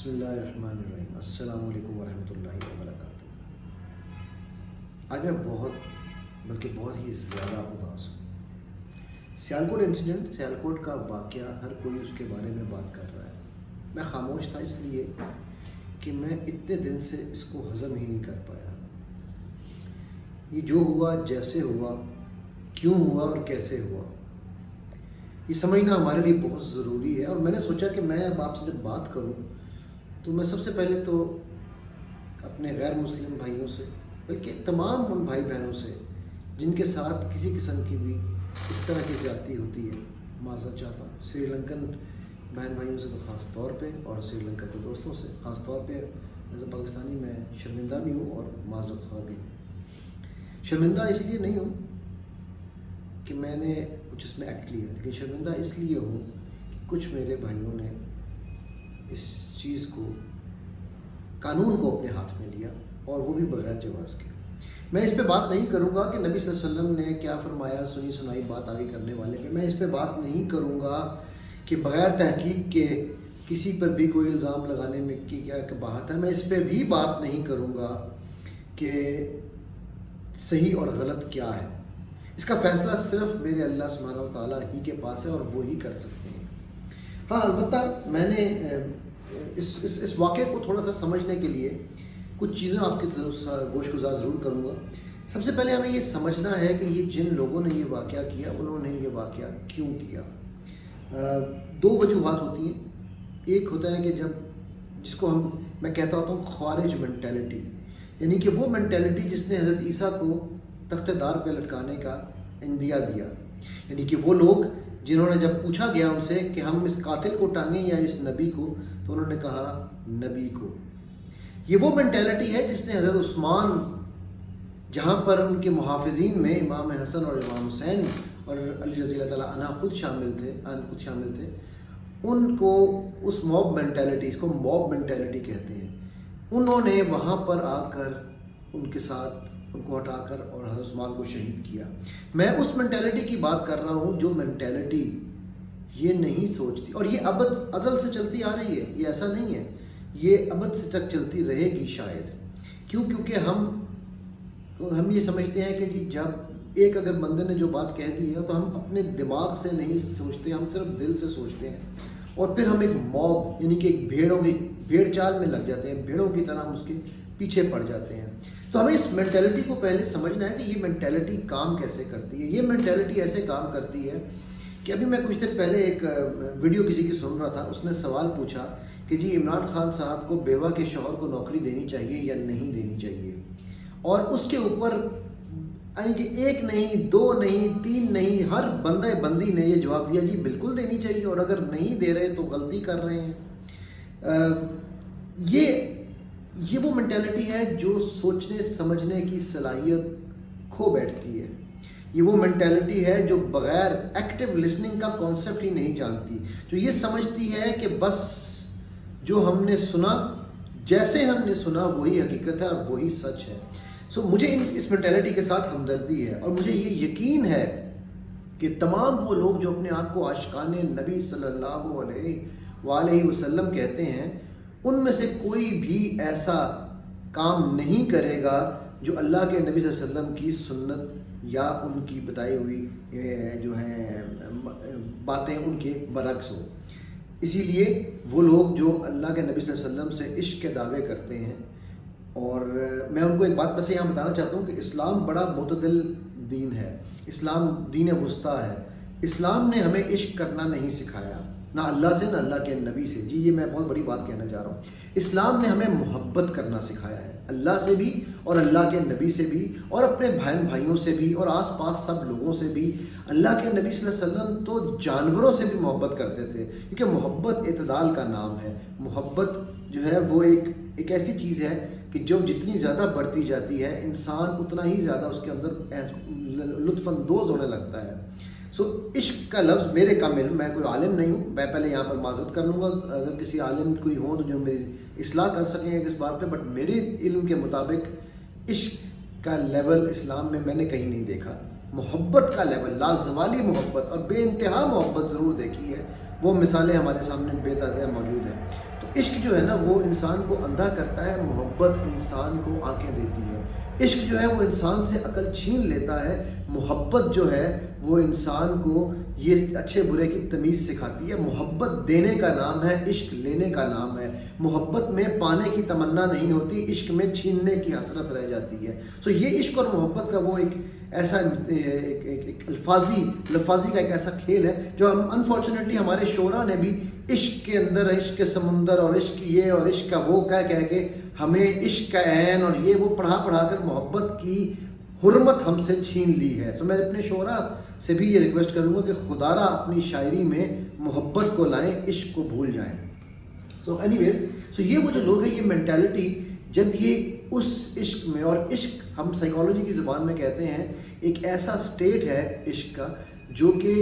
بسم اللہ الرحمن الرحیم۔ السلام علیکم ورحمۃ اللہ وبرکاتہ۔ آج میں بہت ہی زیادہ اداس ہوں۔ سیالکوٹ انسیڈنٹ، سیالکوٹ کا واقعہ، ہر کوئی اس کے بارے میں بات کر رہا ہے۔ میں خاموش تھا اس لیے کہ میں اتنے دن سے اس کو ہضم ہی نہیں کر پایا۔ یہ جو ہوا، جیسے ہوا، کیوں ہوا اور کیسے ہوا، یہ سمجھنا ہمارے لیے بہت ضروری ہے۔ اور میں نے سوچا کہ میں اب آپ سے جب بات کروں تو میں سب سے پہلے تو اپنے غیر مسلم بھائیوں سے، بلکہ تمام ان بھائی بہنوں سے جن کے ساتھ کسی قسم کی بھی اس طرح کی زیادتی ہوتی ہے، معذرت چاہتا ہوں۔ سری لنکن بہن بھائیوں سے تو خاص طور پہ، اور سری لنکا کے دوستوں سے خاص طور پہ ایز اے پاکستانی میں شرمندہ بھی ہوں اور معذرت خواہ بھی ہوں۔ شرمندہ اس لیے نہیں ہوں کہ میں نے کچھ اس میں ایکٹ لیا، لیکن شرمندہ اس لیے ہوں کہ کچھ میرے بھائیوں نے اس چیز کو، قانون کو اپنے ہاتھ میں لیا، اور وہ بھی بغیر جواز کے۔ میں اس پہ بات نہیں کروں گا کہ نبی صلی اللہ علیہ وسلم نے کیا فرمایا، سنی سنائی بات آگے کرنے والے پہ میں اس پہ بات نہیں کروں گا کہ بغیر تحقیق کے کسی پر بھی کوئی الزام لگانے میں کی کیا بات ہے۔ میں اس پہ بھی بات نہیں کروں گا کہ صحیح اور غلط کیا ہے۔ اس کا فیصلہ صرف میرے اللہ سبحانہ و تعالیٰ ہی کے پاس ہے، اور وہی کر سکتے ہیں۔ ہاں، البتہ میں نے اس واقعے کو تھوڑا سا سمجھنے کے لیے کچھ چیزیں آپ کی گوش گزار ضرور کروں گا۔ سب سے پہلے ہمیں یہ سمجھنا ہے کہ یہ جن لوگوں نے یہ واقعہ کیا، انہوں نے یہ واقعہ کیوں کیا۔ دو وجوہات ہوتی ہیں۔ ایک ہوتا ہے کہ جس کو میں کہتا ہوتا ہوں خوارج مینٹیلٹی، یعنی کہ وہ مینٹیلٹی جس نے حضرت عیسیٰ کو تخت دار پہ لٹکانے کا اندیا دیا، یعنی کہ وہ لوگ جنہوں نے جب پوچھا گیا ان سے کہ ہم اس قاتل کو ٹانگیں یا اس نبی کو، تو انہوں نے کہا نبی کو۔ یہ وہ مینٹیلٹی ہے جس نے حضرت عثمان، جہاں پر ان کے محافظین میں امام حسن اور امام حسین اور علی رضی اللہ تعالیٰ عنہ خود شامل تھے، ان کو اس موب مینٹیلٹی، اس کو موب مینٹیلٹی کہتے ہیں، انہوں نے وہاں پر آ کر ان کے ساتھ ان کو ہٹا کر اور حضرت عثمان کو شہید کیا۔ میں اس مینٹیلٹی کی بات کر رہا ہوں جو مینٹیلٹی یہ نہیں سوچتی، اور یہ ابد ازل سے چلتی آ رہی ہے، یہ ایسا نہیں ہے، یہ ابد سے تک چلتی رہے گی شاید۔ کیونکہ ہم یہ سمجھتے ہیں کہ جی جب ایک اگر بندے نے جو بات کہہ دی ہے تو ہم اپنے دماغ سے نہیں سوچتے، ہم صرف دل سے سوچتے ہیں، اور پھر ہم ایک موب، یعنی کہ ایک بھیڑ چال میں لگ جاتے ہیں، بھیڑوں کی طرح ہم اس کے پیچھے پڑ جاتے ہیں۔ تو ہمیں اس مینٹیلٹی کو پہلے سمجھنا ہے کہ یہ مینٹیلٹی کام کیسے کرتی ہے۔ یہ مینٹیلٹی ایسے کام کرتی ہے کہ ابھی میں کچھ دن پہلے ایک ویڈیو کسی کی سن رہا تھا، اس نے سوال پوچھا کہ جی عمران خان صاحب کو بیوہ کے شوہر کو نوکری دینی چاہیے یا نہیں دینی چاہیے، اور اس کے اوپر یعنی کہ ایک نہیں، دو نہیں، تین نہیں، ہر بندی نے یہ جواب دیا جی بالکل دینی چاہیے، اور اگر نہیں دے رہے تو غلطی کر رہے ہیں۔ یہ وہ مینٹیلٹی ہے جو سوچنے سمجھنے کی صلاحیت کھو بیٹھتی ہے۔ یہ وہ مینٹیلٹی ہے جو بغیر ایکٹیو لسننگ کا کانسیپٹ ہی نہیں جانتی، جو یہ سمجھتی ہے کہ بس جو ہم نے سنا، جیسے ہم نے سنا وہی حقیقت ہے اور وہی سچ ہے۔ مجھے اس مینٹیلٹی کے ساتھ ہمدردی ہے، اور مجھے یہ یقین ہے کہ تمام وہ لوگ جو اپنے آپ کو عاشقان نبی صلی اللہ علیہ وآلہ وسلم کہتے ہیں، ان میں سے کوئی بھی ایسا کام نہیں کرے گا جو اللہ کے نبی صلی اللہ علیہ وسلم کی سنت یا ان کی بتائی ہوئی جو ہیں باتیں ان کے برعکس ہو۔ اسی لیے وہ لوگ جو اللہ کے نبی صلی اللہ علیہ وسلم سے عشق کے دعوے کرتے ہیں، اور میں ان کو ایک بات بس یہاں بتانا چاہتا ہوں کہ اسلام بڑا معتدل دین ہے، اسلام دین وسطیٰ ہے۔ اسلام نے ہمیں عشق کرنا نہیں سکھایا، نہ اللہ سے نہ اللہ کے نبی سے۔ جی یہ میں بہت بڑی بات کہنا چاہ رہا ہوں۔ اسلام نے ہمیں محبت کرنا سکھایا ہے، اللہ سے بھی اور اللہ کے نبی سے بھی اور اپنے بہن بھائیوں سے بھی اور آس پاس سب لوگوں سے بھی۔ اللہ کے نبی صلی اللہ علیہ وسلم تو جانوروں سے بھی محبت کرتے تھے، کیونکہ محبت اعتدال کا نام ہے۔ محبت جو ہے وہ ایک ایسی چیز ہے کہ جو جتنی زیادہ بڑھتی جاتی ہے، انسان اتنا ہی زیادہ اس کے اندر لطف اندوز ہونے لگتا ہے۔ عشق کا لفظ میرے کامل، میں کوئی عالم نہیں ہوں، میں پہلے یہاں پر معذرت کر لوں گا اگر کسی عالم کوئی ہوں تو جو میری اصلاح کر سکیں اس بات پہ، بٹ میرے علم کے مطابق عشق کا لیول اسلام میں نے کہیں نہیں دیکھا۔ محبت کا لیول، لازوالی محبت اور بے انتہا محبت ضرور دیکھی ہے، وہ مثالیں ہمارے سامنے بے تعداد موجود ہیں. تو عشق جو ہے نا وہ انسان کو اندھا کرتا ہے، محبت انسان کو آنکھیں دیتی ہے. عشق جو ہے وہ انسان سے عقل چھین لیتا ہے، محبت جو ہے وہ انسان کو یہ اچھے برے کی تمیز سکھاتی ہے. محبت دینے کا نام ہے، عشق لینے کا نام ہے. محبت میں پانے کی تمنا نہیں ہوتی، عشق میں چھیننے کی حسرت رہ جاتی ہے. سو یہ عشق اور محبت کا وہ ایک ایسا ایک لفاظی کا ایک ایسا کھیل ہے جو ہم انفارچونیٹلی ہمارے شعراء نے بھی عشق کے اندر، عشق کے سمندر اور عشق یہ اور عشق کا وہ کہہ کے ہمیں عشق کا عین اور یہ وہ پڑھا کر محبت کی حرمت ہم سے چھین لی ہے. تو میں اپنے شعراء سے بھی یہ ریکویسٹ کروں گا کہ خدا را اپنی شاعری میں محبت کو لائیں، عشق کو بھول جائیں. سو اینی ویز، سو یہ وہ جو لوگ ہیں، یہ مینٹالٹی جب یہ اس عشق میں، اور عشق ہم سائیکالوجی کی زبان میں کہتے ہیں ایک ایسا سٹیٹ ہے عشق کا جو کہ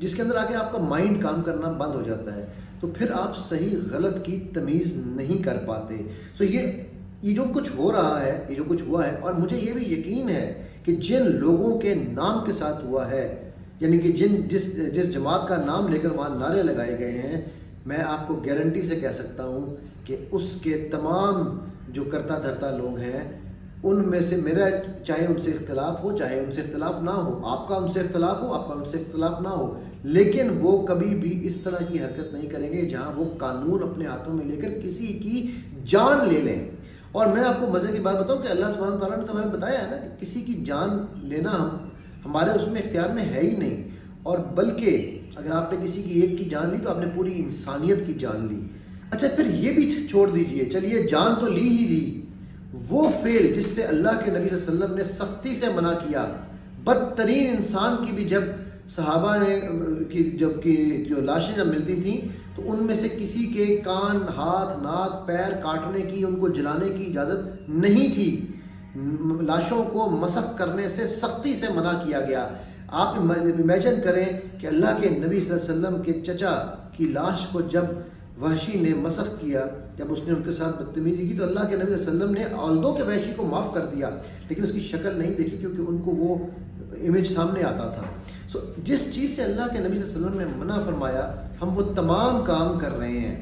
جس کے اندر آ کے آپ کا مائنڈ کام کرنا بند ہو جاتا ہے، تو پھر آپ صحیح غلط کی تمیز نہیں کر پاتے. سو یہ جو کچھ ہو رہا ہے، یہ جو کچھ ہوا ہے، اور مجھے یہ بھی یقین ہے کہ جن لوگوں کے نام کے ساتھ ہوا ہے، یعنی کہ جس جماعت کا نام لے کر وہاں نعرے لگائے گئے ہیں، میں آپ کو گارنٹی سے کہہ سکتا ہوں کہ اس کے تمام جو کرتا دھرتا لوگ ہیں، ان میں سے میرا چاہے ان سے اختلاف ہو، چاہے ان سے اختلاف نہ ہو، آپ کا ان سے اختلاف ہو، آپ کا ان سے اختلاف نہ ہو، لیکن وہ کبھی بھی اس طرح کی حرکت نہیں کریں گے جہاں وہ قانون اپنے ہاتھوں میں لے کر کسی کی جان لے لیں. اور میں آپ کو مزے کی بات بتاؤں کہ اللہ سبحانہ تعالیٰ نے تو ہمیں بتایا ہے نا کہ کسی کی جان لینا ہمارے اس میں اختیار میں ہے ہی نہیں، اور بلکہ اگر آپ نے کسی کی ایک کی جان لی تو آپ نے پوری انسانیت کی جان لی. اچھا پھر یہ بھی چھوڑ دیجئے، چلیے جان تو لی ہی لی، وہ فعل جس سے اللہ کے نبی صلی اللہ علیہ وسلم نے سختی سے منع کیا، بدترین انسان کی بھی جب صحابہ نے جو لاشیں جب ملتی تھیں تو ان میں سے کسی کے کان، ہاتھ، ناک، پیر کاٹنے کی، ان کو جلانے کی اجازت نہیں تھی. لاشوں کو مسخ کرنے سے سختی سے منع کیا گیا. آپ امیجن کریں کہ اللہ کے نبی صلی اللہ علیہ وسلم کے چچا کی لاش کو جب وحشی نے مسخ کیا، جب اس نے ان کے ساتھ بدتمیزی کی، تو اللہ کے نبی صلی اللہ علیہ وسلم نے آلدو کے وحشی کو معاف کر دیا، لیکن اس کی شکل نہیں دیکھی کیونکہ ان کو وہ امیج سامنے آتا تھا. سو جس چیز سے اللہ کے نبی صلی اللہ علیہ وسلم نے منع فرمایا، ہم وہ تمام کام کر رہے ہیں.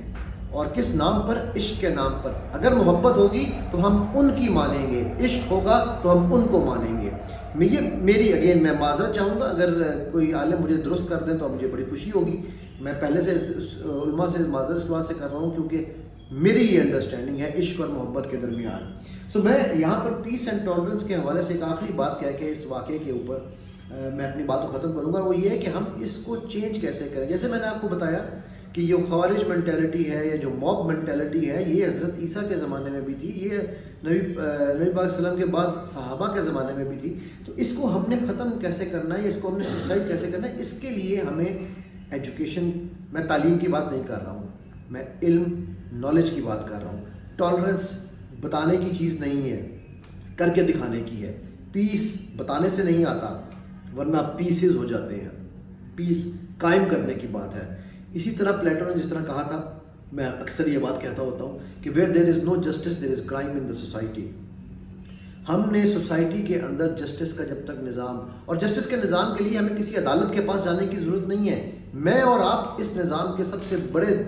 اور کس نام پر؟ عشق کے نام پر. اگر محبت ہوگی تو ہم ان کی مانیں گے، عشق ہوگا تو ہم ان کو مانیں گے. میں معذرت چاہوں گا اگر کوئی عالم مجھے درست کر دیں تو مجھے بڑی خوشی ہوگی. میں پہلے سے علماء سے معذرت اس بات سے کر رہا ہوں کیونکہ میری یہ انڈرسٹینڈنگ ہے عشق اور محبت کے درمیان. سو میں یہاں پر پیس اینڈ ٹالرنس کے حوالے سے ایک آخری بات کہہ کے اس واقعے کے اوپر میں اپنی بات کو ختم کروں گا. وہ یہ ہے کہ ہم اس کو چینج کیسے کریں. جیسے میں نے آپ کو بتایا کہ یہ خوارج مینٹیلٹی ہے یا جو موب مینٹیلٹی ہے، یہ حضرت عیسیٰ کے زمانے میں بھی تھی، یہ نبی پاک صلی اللہ علیہ وسلم کے بعد صحابہ کے زمانے میں بھی تھی. تو اس کو ہم نے ختم کیسے کرنا ہے، اس کو ہم نے سبسائڈ کیسے کرنا ہے، اس کے لیے ہمیں ایجوکیشن، میں تعلیم کی بات نہیں کر رہا ہوں، میں علم، نالج کی بات کر رہا ہوں. ٹالرنس بتانے کی چیز نہیں ہے، کر کے دکھانے کی ہے. پیس بتانے سے نہیں آتا، ورنہ پیسز ہو جاتے ہیں. پیس قائم کرنے کی بات ہے. اسی طرح پلیٹو نے جس طرح کہا تھا، میں اکثر یہ بات کہتا ہوتا ہوں کہ where there is no justice there is crime in the society. ہم نے سوسائٹی کے اندر جسٹس کا جب تک نظام، اور جسٹس کے نظام کے لیے ہمیں کسی عدالت کے پاس جانے کی ضرورت نہیں ہے. میں اور آپ اس نظام کے سب سے بڑے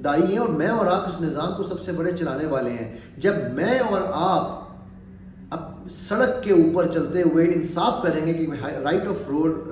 دائی ہیں، اور میں اور آپ اس نظام کو سب سے بڑے چلانے والے ہیں. جب میں اور آپ اب سڑک کے اوپر چلتے ہوئے انصاف کریں گے کہ رائٹ آف روڈ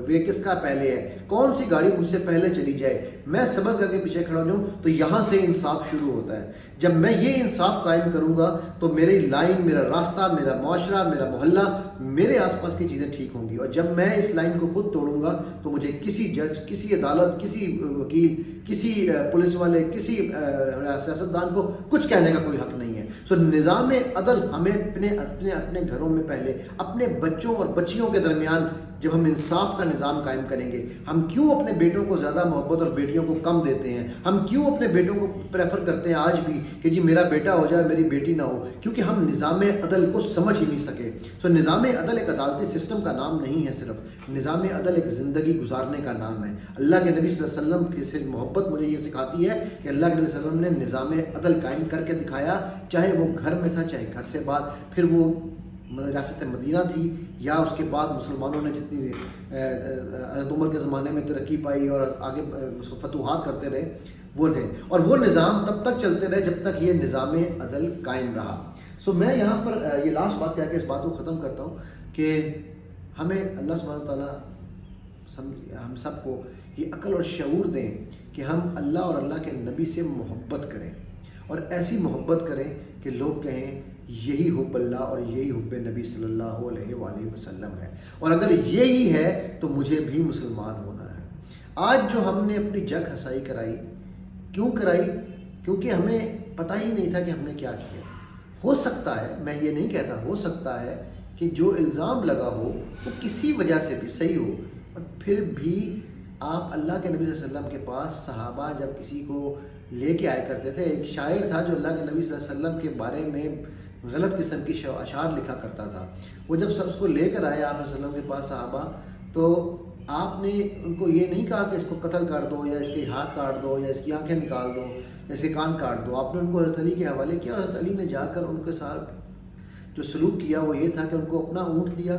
وے کس کا پہلے ہے، کون سی گاڑی مجھ سے پہلے چلی جائے، میں صبر کر کے پیچھے کھڑا ہو جاؤں، تو یہاں سے انصاف شروع ہوتا ہے. جب میں یہ انصاف قائم کروں گا تو میری لائن، میرا راستہ، میرا معاشرہ، میرا محلہ، میرے آس پاس کی چیزیں ٹھیک ہوں گی. اور جب میں اس لائن کو خود توڑوں گا تو مجھے کسی جج، کسی عدالت، کسی وکیل، کسی پولیس والے، کسی سیاستدان کو کچھ کہنے کا کوئی حق نہیں ہے. سو نظام عدل ہمیں اپنے گھروں میں پہلے اپنے بچوں اور بچیوں کے درمیان جب ہم انصاف کا نظام قائم کریں گے. ہم کیوں اپنے بیٹوں کو زیادہ محبت اور بیٹیوں کو کم دیتے ہیں؟ ہم کیوں اپنے بیٹوں کو پریفر کرتے ہیں آج بھی کہ جی میرا بیٹا ہو جائے میری بیٹی نہ ہو؟ کیونکہ ہم نظام عدل کو سمجھ ہی نہیں سکے. سو نظام عدل ایک عدالتی سسٹم کا نام نہیں ہے، صرف نظام عدل ایک زندگی گزارنے کا نام ہے. اللہ کے نبی صلی اللہ علیہ وسلم کی محبت مجھے یہ سکھاتی ہے کہ اللہ کے نبی صلی اللہ علیہ وسلم نے نظام عدل قائم کر کے دکھایا، چاہے وہ گھر میں تھا، چاہے گھر سے بعد. پھر وہ ریاست مدینہ تھی، یا اس کے بعد مسلمانوں نے جتنی حضرت عمر کے زمانے میں ترقی پائی اور آگے فتوحات کرتے رہے وہ تھے، اور وہ نظام تب تک چلتے رہے جب تک یہ نظام عدل قائم رہا۔ سو میں یہاں پر یہ لاسٹ بات کہہ کے اس بات کو ختم کرتا ہوں کہ ہمیں اللہ سبحانہ وتعالیٰ ہم سب کو یہ عقل اور شعور دیں کہ ہم اللہ اور اللہ کے نبی سے محبت کریں، اور ایسی محبت کریں کہ لوگ کہیں یہی حب اللہ اور یہی حب نبی صلی اللہ علیہ وآلہ وسلم ہے، اور اگر یہی ہے تو مجھے بھی مسلمان ہونا ہے۔ آج جو ہم نے اپنی جگ ہنسائی کرائی، کیوں کرائی؟ کیونکہ ہمیں پتہ ہی نہیں تھا کہ ہم نے کیا کیا۔ ہو سکتا ہے، میں یہ نہیں کہتا، ہو سکتا ہے کہ جو الزام لگا ہو وہ کسی وجہ سے بھی صحیح ہو، اور پھر بھی آپ اللہ کے نبی صلی اللہ علیہ وسلم کے پاس صحابہ جب کسی کو لے کے آئے کرتے تھے، ایک شاعر تھا جو اللہ کے نبی صلی اللہ علیہ وسلم کے بارے میں غلط قسم کی اشعار لکھا کرتا تھا، وہ جب اس کو لے کر آئے آپ وسلم کے پاس صحابہ، تو آپ نے ان کو یہ نہیں کہا کہ اس کو قتل کر دو، یا اس کے ہاتھ کاٹ دو، یا اس کی آنکھیں نکال دو، یا اس کے کان کاٹ دو۔ آپ نے ان کو حضرت علی کے حوالے کیا، اور حضرت علی نے جا کر ان کے ساتھ جو سلوک کیا وہ یہ تھا کہ ان کو اپنا اونٹ دیا،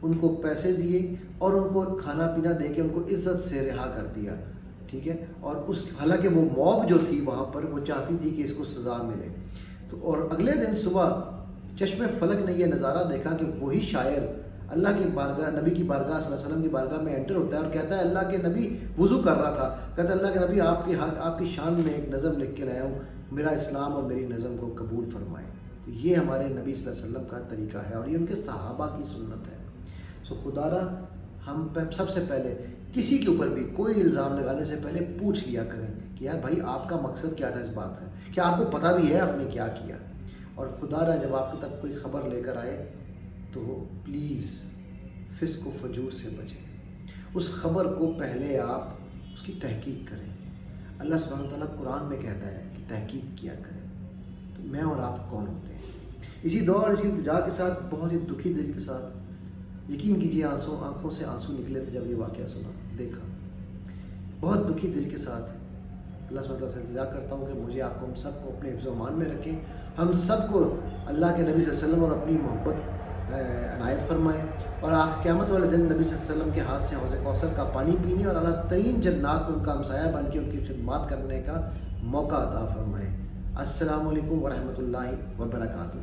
ان کو پیسے دیے، اور ان کو کھانا پینا دے کے ان کو عزت سے رہا کر دیا، ٹھیک ہے۔ اور حالانکہ وہ موب جو تھی وہاں پر وہ چاہتی تھی کہ اس کو سزا ملے، تو اور اگلے دن صبح چشم فلک نے یہ نظارہ دیکھا کہ وہی شاعر اللہ کی بارگاہ، نبی کی بارگاہ صلی اللہ علیہ وسلم کی بارگاہ میں انٹر ہوتا ہے اور کہتا ہے اللہ کے نبی وضو کر رہا تھا، کہتا ہے اللہ کے نبی آپ کی شان میں ایک نظم لکھ کے لایا ہوں، میرا اسلام اور میری نظم کو قبول فرمائے۔ تو یہ ہمارے نبی صلی اللہ علیہ وسلم کا طریقہ ہے، اور یہ ان کے صحابہ کی سنت ہے۔ سو خدا را ہم سب سے پہلے کسی کے اوپر بھی کوئی الزام لگانے سے پہلے پوچھ لیا کریں کہ یار بھائی آپ کا مقصد کیا تھا اس بات ہے، کیا آپ کو پتہ بھی ہے آپ نے کیا کیا؟ اور خدا را جب آپ تک کوئی خبر لے کر آئے تو پلیز فسق و فجور سے بچیں، اس خبر کو پہلے آپ اس کی تحقیق کریں۔ اللہ سبحانہ وتعالیٰ قرآن میں کہتا ہے کہ تحقیق کیا کریں، تو میں اور آپ کون ہوتے ہیں؟ اسی دعا اور اسی التجا کے ساتھ بہت ہی دکھی دل کے ساتھ، یقین کیجیے آنکھوں سے آنسو نکلے تھے جب یہ واقعہ سنا دیکھا، بہت دکھی دل کے ساتھ اللہ سبحانہ وتعالیٰ سے التجا کرتا ہوں کہ مجھے آپ کو ہم سب کو اپنے حفظ و امان میں رکھیں، ہم سب کو اللہ کے نبی صلی اللہ علیہ وسلم اور اپنی محبت عنایت فرمائیں، اور قیامت والے دن نبی صلی اللہ علیہ وسلم کے ہاتھ سے حوض کوثر کا پانی پینے اور اعلیٰ ترین جنات میں ان کا ہمسایہ بن کے ان کی خدمات کرنے کا موقع عطا فرمائیں۔ السلام علیکم ورحمۃ اللہ وبرکاتہ۔